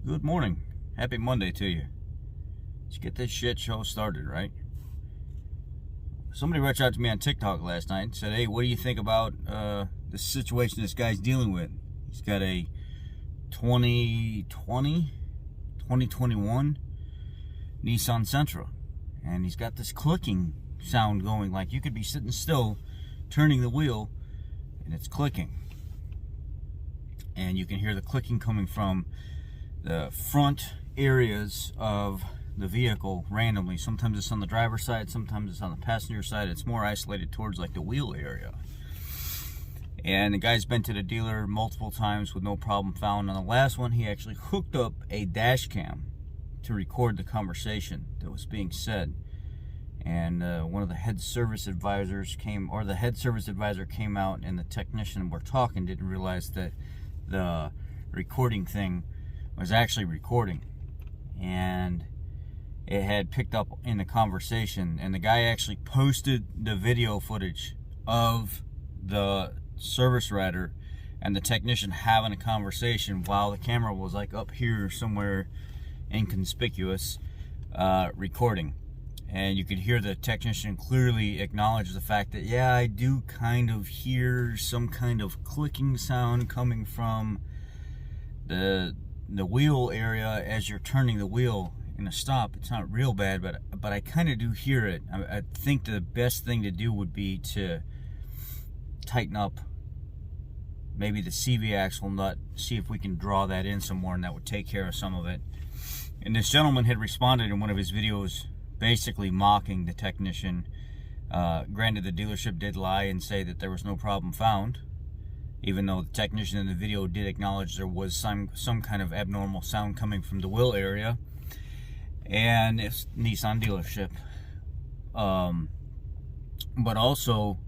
Good morning. Happy Monday to you. Let's get this shit show started, right? Somebody reached out to me on TikTok last night and said, hey, what do you think about the situation this guy's dealing with? He's got a 2021 Nissan Sentra. And he's got this clicking sound going, like you could be sitting still, turning the wheel, and it's clicking. And you can hear the clicking coming from the front areas of the vehicle randomly. Sometimes it's on the driver's side, sometimes it's on the passenger side. It's more isolated towards like the wheel area. And the guy's been to the dealer multiple times with no problem found. On the last one, he actually hooked up a dash cam to record the conversation that was being said. And one of the head service advisors came, or the head service advisor came out, and the technician we're talking didn't realize that the recording thing was actually recording, and it had picked up in the conversation. And the guy actually posted the video footage of the service writer and the technician having a conversation while the camera was like up here somewhere inconspicuous, recording. And you could hear the technician clearly acknowledge the fact that, yeah, I do kind of hear some kind of clicking sound coming from the wheel area as you're turning the wheel in a stop. It's not real bad, but I kind of do hear it. I think the best thing to do would be to tighten up maybe the CV axle nut, see if we can draw that in some more, and that would take care of some of it. And this gentleman had responded in one of his videos basically mocking the technician. Granted, the dealership did lie and say that there was no problem found, even though the technician in the video did acknowledge there was some kind of abnormal sound coming from the wheel area. And it's Nissan dealership. But also,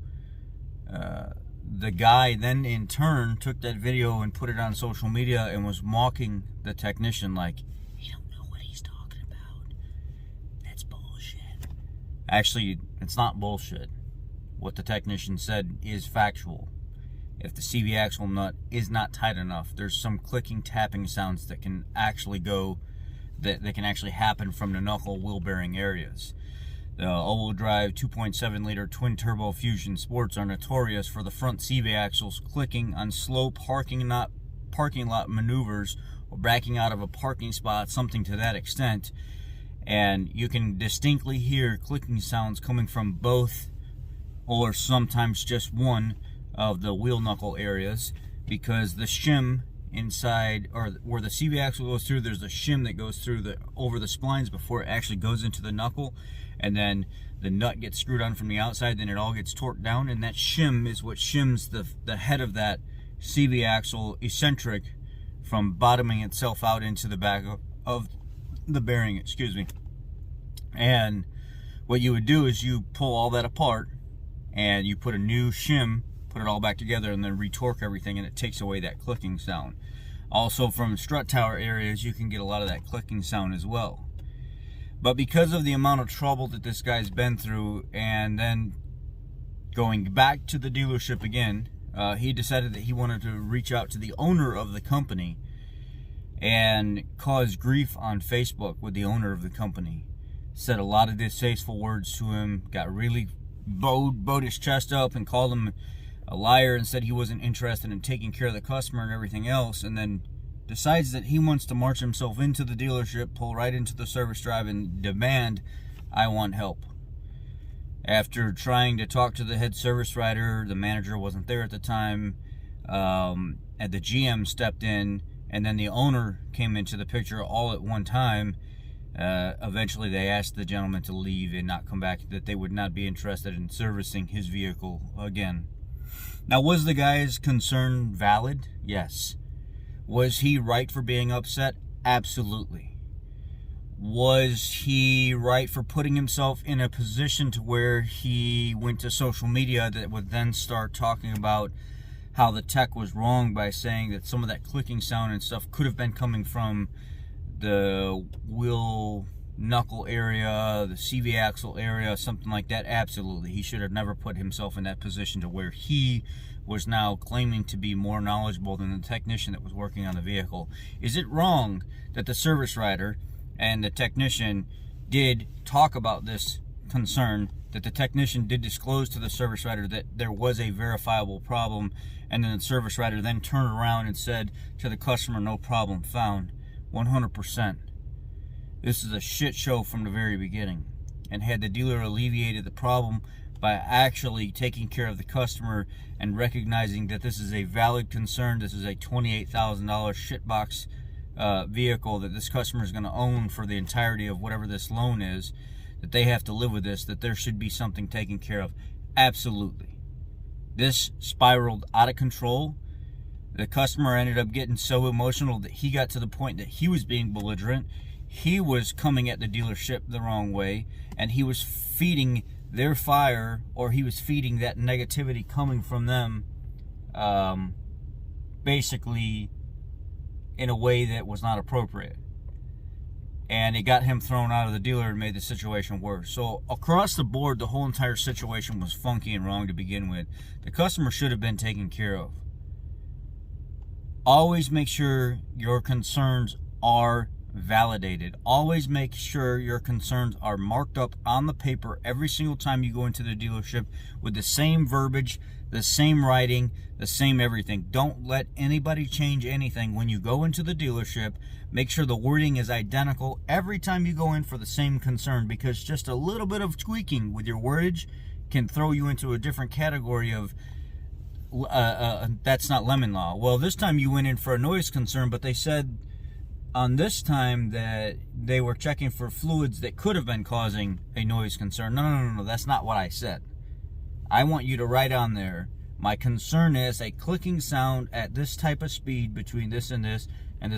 the guy then in turn took that video and put it on social media and was mocking the technician like, "You don't know what he's talking about. That's bullshit." Actually, it's not bullshit. What the technician said is factual. If the CV axle nut is not tight enough, there's some clicking, tapping sounds that can actually that can actually happen from the knuckle wheel bearing areas. The all-wheel drive 2.7 liter twin turbo Fusion Sports are notorious for the front CV axles clicking on slow parking lot maneuvers or backing out of a parking spot, something to that extent. And you can distinctly hear clicking sounds coming from both, or sometimes just one, of the wheel knuckle areas, because the shim inside, or where the CV axle goes through, there's a shim that goes through over the splines before it actually goes into the knuckle, and then the nut gets screwed on from the outside, then it all gets torqued down, and that shim is what shims the head of that CV axle eccentric from bottoming itself out into the back of the bearing, excuse me. And what you would do is you pull all that apart and you put a new shim, put it all back together, and then retorque everything, and it takes away that clicking sound. Also, from strut tower areas, you can get a lot of that clicking sound as well. But because of the amount of trouble that this guy's been through, and then going back to the dealership again, he decided that he wanted to reach out to the owner of the company and cause grief on Facebook with the owner of the company. Said a lot of distasteful words to him, got really bowed his chest up and called him a liar and said he wasn't interested in taking care of the customer and everything else, and then decides that he wants to march himself into the dealership, pull right into the service drive, and demand, "I want help." After trying to talk to the head service writer, the manager wasn't there at the time, and the GM stepped in, and then the owner came into the picture all at one time. Eventually they asked the gentleman to leave and not come back, that they would not be interested in servicing his vehicle again. Now, was the guy's concern valid? Yes. Was he right for being upset? Absolutely. Was he right for putting himself in a position to where he went to social media that would then start talking about how the tech was wrong by saying that some of that clicking sound and stuff could have been coming from the wheel knuckle area, the CV axle area, something like that? Absolutely. He should have never put himself in that position to where he was now claiming to be more knowledgeable than the technician that was working on the vehicle. Is it wrong that the service writer and the technician did talk about this concern, that the technician did disclose to the service writer that there was a verifiable problem, and then the service writer then turned around and said to the customer, no problem found. 100%. This is a shit show from the very beginning. And had the dealer alleviated the problem by actually taking care of the customer and recognizing that this is a valid concern, this is a $28,000 shitbox vehicle that this customer is going to own for the entirety of whatever this loan is, that they have to live with this, that there should be something taken care of. Absolutely. This spiraled out of control. The customer ended up getting so emotional that he got to the point that he was being belligerent. He was coming at the dealership the wrong way, and he was feeding their fire, or he was feeding that negativity coming from them, basically in a way that was not appropriate. And it got him thrown out of the dealer and made the situation worse. So across the board, the whole entire situation was funky and wrong to begin with. The customer should have been taken care of. Always make sure your concerns are validated. Always make sure your concerns are marked up on the paper every single time you go into the dealership with the same verbiage, the same writing, the same everything. Don't let anybody change anything when you go into the dealership. Make sure the wording is identical every time you go in for the same concern, because just a little bit of tweaking with your wordage can throw you into a different category of that's not lemon law. Well, this time you went in for a noise concern, but they said on this time that they were checking for fluids that could have been causing a noise concern. No, that's not what I said. I want you to write on there, my concern is a clicking sound at this type of speed between this, and this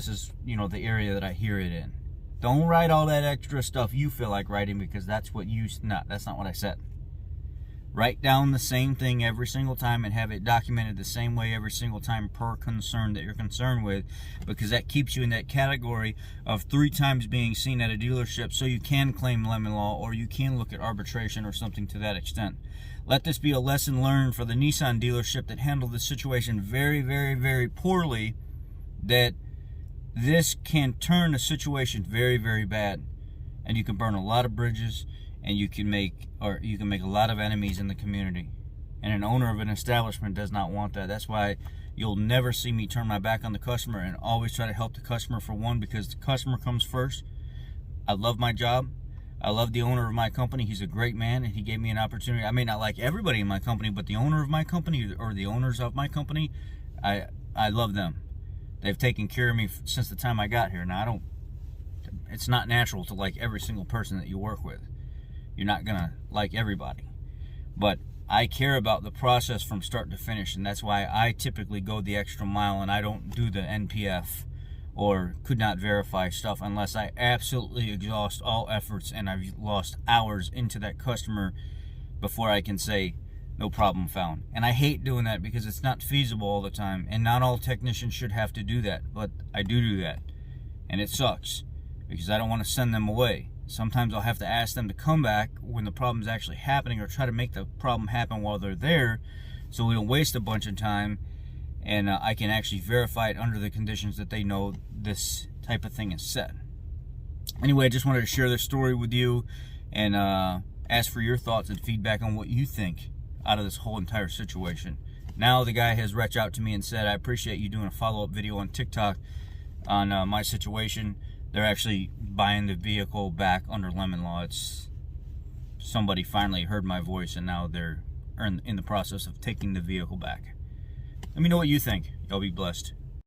is, the area that I hear it in. Don't write all that extra stuff you feel like writing, because that's not what I said. Write down the same thing every single time and have it documented the same way every single time per concern that you're concerned with, because that keeps you in that category of 3 times being seen at a dealership, so you can claim lemon law, or you can look at arbitration or something to that extent. Let this be a lesson learned for the Nissan dealership that handled the situation very, very, very poorly, that this can turn a situation very, very bad, and you can burn a lot of bridges, and you can make a lot of enemies in the community. And an owner of an establishment does not want that. That's why you'll never see me turn my back on the customer, and always try to help the customer, for one, because the customer comes first. I love my job. I love the owner of my company. He's a great man, and he gave me an opportunity. I may not like everybody in my company, but the owner of my company, or the owners of my company, I love them. They've taken care of me since the time I got here. Now, it's not natural to like every single person that you work with. You're not gonna like everybody, but I care about the process from start to finish, and that's why I typically go the extra mile, and I don't do the NPF or could not verify stuff unless I absolutely exhaust all efforts and I've lost hours into that customer before I can say no problem found. And I hate doing that, because it's not feasible all the time, and not all technicians should have to do that, but I do that, and it sucks because I don't want to send them away. Sometimes I'll have to ask them to come back when the problem's actually happening, or try to make the problem happen while they're there, so we don't waste a bunch of time, and I can actually verify it under the conditions that they know this type of thing is set. Anyway, I just wanted to share this story with you, and ask for your thoughts and feedback on what you think out of this whole entire situation. Now the guy has reached out to me and said, I appreciate you doing a follow-up video on TikTok on my situation. They're actually buying the vehicle back under lemon law. It's somebody finally heard my voice, and now they're in the process of taking the vehicle back. Let me know what you think. Y'all be blessed.